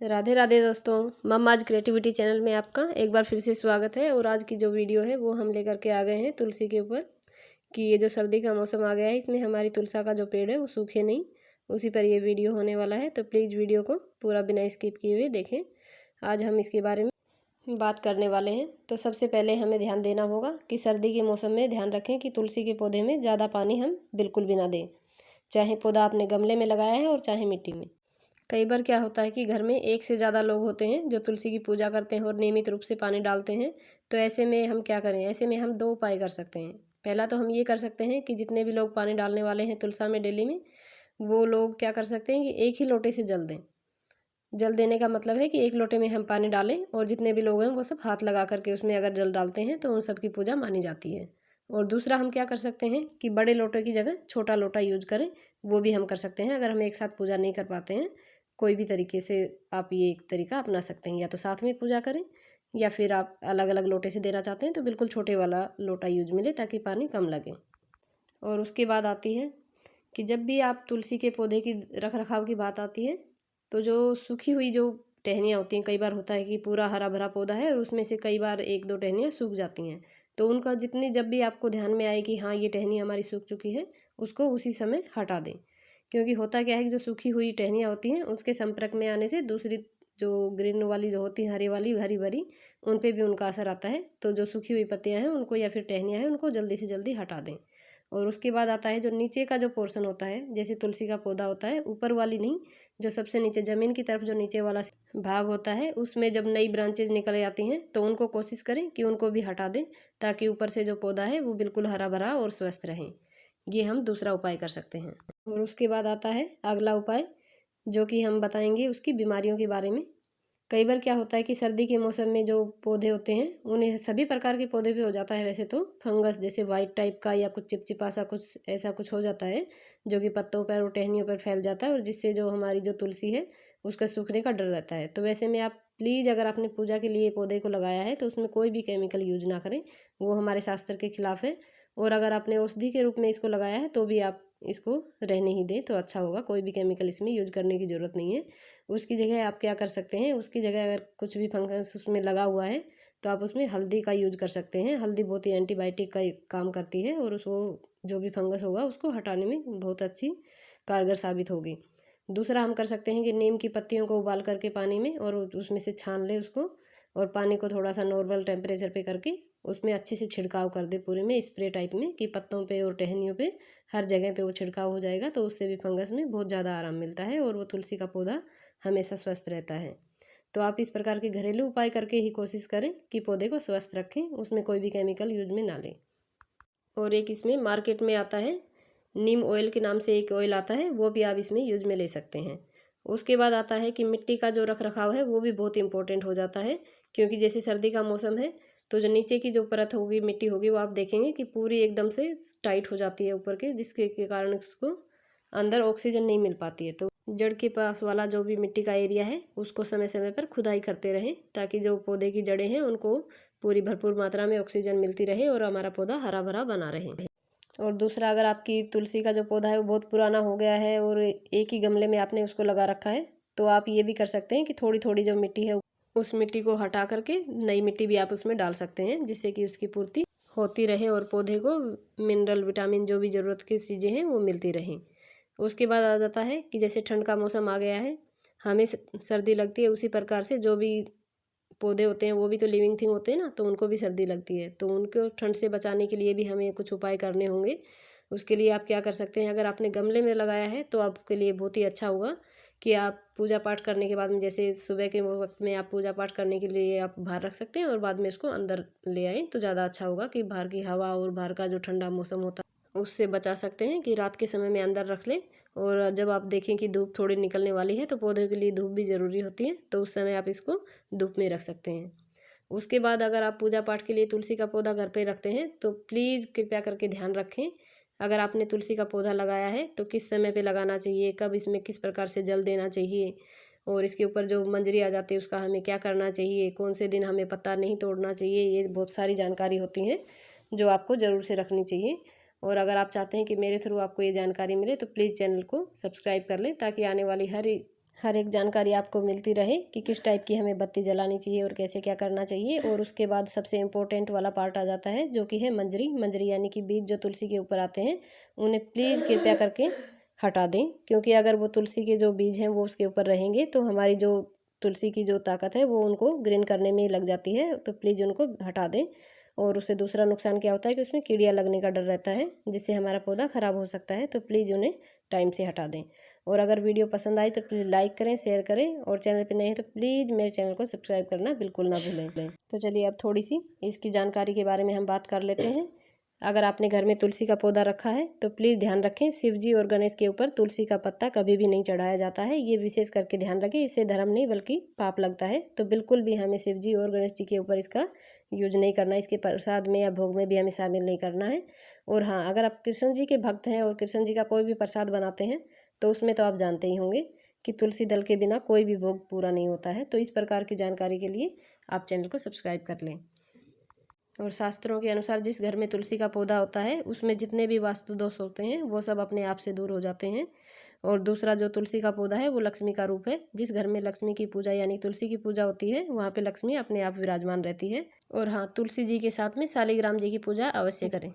राधे राधे दोस्तों, mamma's creativity channel में आपका एक बार फिर से स्वागत है। और आज की जो वीडियो है वो हम लेकर के आ गए हैं तुलसी के ऊपर कि ये जो सर्दी का मौसम आ गया है इसमें हमारी तुलसा का जो पेड़ है वो सूखे नहीं, उसी पर ये वीडियो होने वाला है। तो प्लीज़ वीडियो को पूरा बिना स्किप किए हुए देखें। आज हम इसके बारे में बात करने वाले हैं। तो सबसे पहले हमें ध्यान देना होगा कि सर्दी के मौसम में ध्यान रखें कि तुलसी के पौधे में ज़्यादा पानी हम बिल्कुल भी ना दें, चाहे पौधा आपने गमले में लगाया है और चाहे मिट्टी में। कई बार क्या होता है कि घर में एक से ज़्यादा लोग होते हैं जो तुलसी की पूजा करते हैं और नियमित रूप से पानी डालते हैं। तो ऐसे में हम क्या करें? ऐसे में हम दो उपाय कर सकते हैं। पहला तो हम ये कर सकते हैं कि जितने भी लोग पानी डालने वाले हैं तुलसा में डेली में, वो लोग क्या कर सकते हैं कि एक ही लोटे से जल दें। जल देने का मतलब है कि एक लोटे में हम पानी डालें और जितने भी लोग हैं वो सब हाथ लगा करके उसमें अगर जल डालते हैं तो उन सब की पूजा मानी जाती है। और दूसरा हम क्या कर सकते हैं कि बड़े लोटे की जगह छोटा लोटा यूज करें, वो भी हम कर सकते हैं। अगर हम एक साथ पूजा नहीं कर पाते हैं, कोई भी तरीके से आप ये एक तरीका अपना सकते हैं। या तो साथ में पूजा करें या फिर आप अलग अलग लोटे से देना चाहते हैं तो बिल्कुल छोटे वाला लोटा यूज मिले ताकि पानी कम लगे। और उसके बाद आती है कि जब भी आप तुलसी के पौधे की रख रखाव की बात आती है तो जो सूखी हुई जो टहनियाँ होती हैं, कई बार होता है कि पूरा हरा भरा पौधा है और उसमें से कई बार एक दो टहनियाँ सूख जाती हैं। तो उनका जितनी जब भी आपको ध्यान में आए कि हाँ ये टहनी हमारी सूख चुकी है, उसको उसी समय हटा दें। क्योंकि होता क्या है कि जो सूखी हुई टहनियाँ होती हैं उसके संपर्क में आने से दूसरी जो ग्रीन वाली जो होती हैं, हरी वाली हरी भरी, उन पे भी उनका असर आता है। तो जो सूखी हुई पत्तियाँ हैं उनको या फिर टहनियाँ हैं उनको जल्दी से जल्दी हटा दें। और उसके बाद आता है जो नीचे का जो पोर्शन होता है, जैसे तुलसी का पौधा होता है, ऊपर वाली नहीं, जो सबसे नीचे ज़मीन की तरफ जो नीचे वाला भाग होता है उसमें जब नई ब्रांचेज निकल आती हैं तो उनको कोशिश करें कि उनको भी हटा दें ताकि ऊपर से जो पौधा है वो बिल्कुल हरा भरा और स्वस्थ रहे। ये हम दूसरा उपाय कर सकते हैं। और उसके बाद आता है अगला उपाय, जो कि हम बताएंगे उसकी बीमारियों के बारे में। कई बार क्या होता है कि सर्दी के मौसम में जो पौधे होते हैं उन्हें सभी प्रकार के पौधे भी हो जाता है वैसे तो फंगस, जैसे वाइट टाइप का या कुछ चिपचिपा सा कुछ ऐसा कुछ हो जाता है जो कि पत्तों पर और टहनियों पर फैल जाता है और जिससे जो हमारी जो तुलसी है उसका सूखने का डर रहता है। तो वैसे में आप प्लीज़ अगर आपने पूजा के लिए पौधे को लगाया है तो उसमें कोई भी केमिकल यूज ना करें, वो हमारे शास्त्र के खिलाफ है। और अगर आपने औषधि के रूप में इसको लगाया है तो भी आप इसको रहने ही दें तो अच्छा होगा। कोई भी केमिकल इसमें यूज करने की ज़रूरत नहीं है। उसकी जगह आप क्या कर सकते हैं, उसकी जगह अगर कुछ भी फंगस उसमें लगा हुआ है तो आप उसमें हल्दी का यूज कर सकते हैं। हल्दी बहुत ही एंटीबायोटिक का काम करती है और उसको जो भी फंगस होगा उसको हटाने में बहुत अच्छी कारगर साबित होगी। दूसरा हम कर सकते हैं कि नीम की पत्तियों को उबाल करके पानी में और उसमें से छान ले उसको, और पानी को थोड़ा सा नॉर्मल टेम्परेचर पे करके उसमें अच्छे से छिड़काव कर दे पूरे में, स्प्रे टाइप में, कि पत्तों पे और टहनियों पे हर जगह पे वो छिड़काव हो जाएगा। तो उससे भी फंगस में बहुत ज़्यादा आराम मिलता है और वो तुलसी का पौधा हमेशा स्वस्थ रहता है। तो आप इस प्रकार के घरेलू उपाय करके ही कोशिश करें कि पौधे को स्वस्थ रखें, उसमें कोई भी केमिकल यूज में ना लें। और एक इसमें मार्केट में आता है नीम ऑयल के नाम से एक ऑयल आता है, वो भी आप इसमें यूज में ले सकते हैं। उसके बाद आता है कि मिट्टी का जो रख रखाव है वो भी बहुत इंपॉर्टेंट हो जाता है। क्योंकि जैसे सर्दी का मौसम है तो जो नीचे की जो परत होगी, मिट्टी होगी, वो आप देखेंगे कि पूरी एकदम से टाइट हो जाती है ऊपर के, जिसके के कारण उसको अंदर ऑक्सीजन नहीं मिल पाती है। तो जड़ के पास वाला जो भी मिट्टी का एरिया है उसको समय समय पर खुदाई करते रहें ताकि जो पौधे की जड़ें हैं उनको पूरी भरपूर मात्रा में ऑक्सीजन मिलती रहे और हमारा पौधा हरा भरा बना रहे। और दूसरा, अगर आपकी तुलसी का जो पौधा है वो बहुत पुराना हो गया है और एक ही गमले में आपने उसको लगा रखा है, तो आप ये भी कर सकते हैं कि थोड़ी थोड़ी जो मिट्टी है उस मिट्टी को हटा करके नई मिट्टी भी आप उसमें डाल सकते हैं, जिससे कि उसकी पूर्ति होती रहे और पौधे को मिनरल विटामिन जो भी ज़रूरत की चीज़ें हैं वो मिलती रहें। उसके बाद आ जाता है कि जैसे ठंड का मौसम आ गया है, हमें सर्दी लगती है, उसी प्रकार से जो भी पौधे होते हैं वो भी तो लिविंग थिंग होते हैं ना, तो उनको भी सर्दी लगती है। तो उनको ठंड से बचाने के लिए भी हमें कुछ उपाय करने होंगे। उसके लिए आप क्या कर सकते हैं, अगर आपने गमले में लगाया है तो आपके लिए बहुत ही अच्छा होगा कि आप पूजा पाठ करने के बाद में, जैसे सुबह के वक्त में आप पूजा पाठ करने के लिए आप बाहर रख सकते हैं और बाद में इसको अंदर ले आएँ तो ज़्यादा अच्छा होगा। कि बाहर की हवा और बाहर का जो ठंडा मौसम होता है उससे बचा सकते हैं, कि रात के समय में अंदर रख लें। और जब आप देखें कि धूप थोड़ी निकलने वाली है तो पौधे के लिए धूप भी ज़रूरी होती है, तो उस समय आप इसको धूप में रख सकते हैं। उसके बाद अगर आप पूजा पाठ के लिए तुलसी का पौधा घर पे रखते हैं तो प्लीज़ कृपया करके ध्यान रखें, अगर आपने तुलसी का पौधा लगाया है तो किस समय पे लगाना चाहिए, कब इसमें किस प्रकार से जल देना चाहिए, और इसके ऊपर जो मंजरी आ जाती है उसका हमें क्या करना चाहिए, कौन से दिन हमें पत्ता नहीं तोड़ना चाहिए। ये बहुत सारी जानकारी होती हैं जो आपको ज़रूर से रखनी चाहिए। और अगर आप चाहते हैं कि मेरे थ्रू आपको ये जानकारी मिले तो प्लीज़ चैनल को सब्सक्राइब कर लें ताकि आने वाली हर हर एक जानकारी आपको मिलती रहे कि किस टाइप की हमें बत्ती जलानी चाहिए और कैसे क्या करना चाहिए। और उसके बाद सबसे इम्पोर्टेंट वाला पार्ट आ जाता है, जो कि है मंजरी। मंजरी यानी कि बीज जो तुलसी के ऊपर आते हैं, उन्हें प्लीज़ कृपया करके हटा दें, क्योंकि अगर वो तुलसी के जो बीज हैं वो उसके ऊपर रहेंगे तो हमारी जो तुलसी की जो ताकत है वो उनको ग्रीन करने में लग जाती है। तो प्लीज़ उनको हटा दें। और उससे दूसरा नुकसान क्या होता है कि उसमें कीड़ियाँ लगने का डर रहता है, जिससे हमारा पौधा ख़राब हो सकता है। तो प्लीज़ उन्हें टाइम से हटा दें। और अगर वीडियो पसंद आई तो प्लीज़ लाइक करें, शेयर करें, और चैनल पे नए हैं तो प्लीज़ मेरे चैनल को सब्सक्राइब करना बिल्कुल ना भूलें। तो चलिए अब थोड़ी सी इसकी जानकारी के बारे में हम बात कर लेते हैं। अगर आपने घर में तुलसी का पौधा रखा है तो प्लीज़ ध्यान रखें, शिव जी और गणेश के ऊपर तुलसी का पत्ता कभी भी नहीं चढ़ाया जाता है। ये विशेष करके ध्यान रखें, इससे धर्म नहीं बल्कि पाप लगता है। तो बिल्कुल भी हमें शिव जी और गणेश जी के ऊपर इसका यूज नहीं करना, इसके प्रसाद में या भोग में भी हमें शामिल नहीं करना है। और हाँ, अगर आप कृष्ण जी के भक्त हैं और कृष्ण जी का कोई भी प्रसाद बनाते हैं तो उसमें तो आप जानते ही होंगे कि तुलसी दल के बिना कोई भी भोग पूरा नहीं होता है। तो इस प्रकार की जानकारी के लिए आप चैनल को सब्सक्राइब कर लें। और शास्त्रों के अनुसार जिस घर में तुलसी का पौधा होता है उसमें जितने भी वास्तु दोष होते हैं वो सब अपने आप से दूर हो जाते हैं। और दूसरा, जो तुलसी का पौधा है वो लक्ष्मी का रूप है। जिस घर में लक्ष्मी की पूजा यानी तुलसी की पूजा होती है वहाँ पे लक्ष्मी अपने आप विराजमान रहती है। और हाँ, तुलसी जी के साथ में शालिग्राम जी की पूजा अवश्य करें।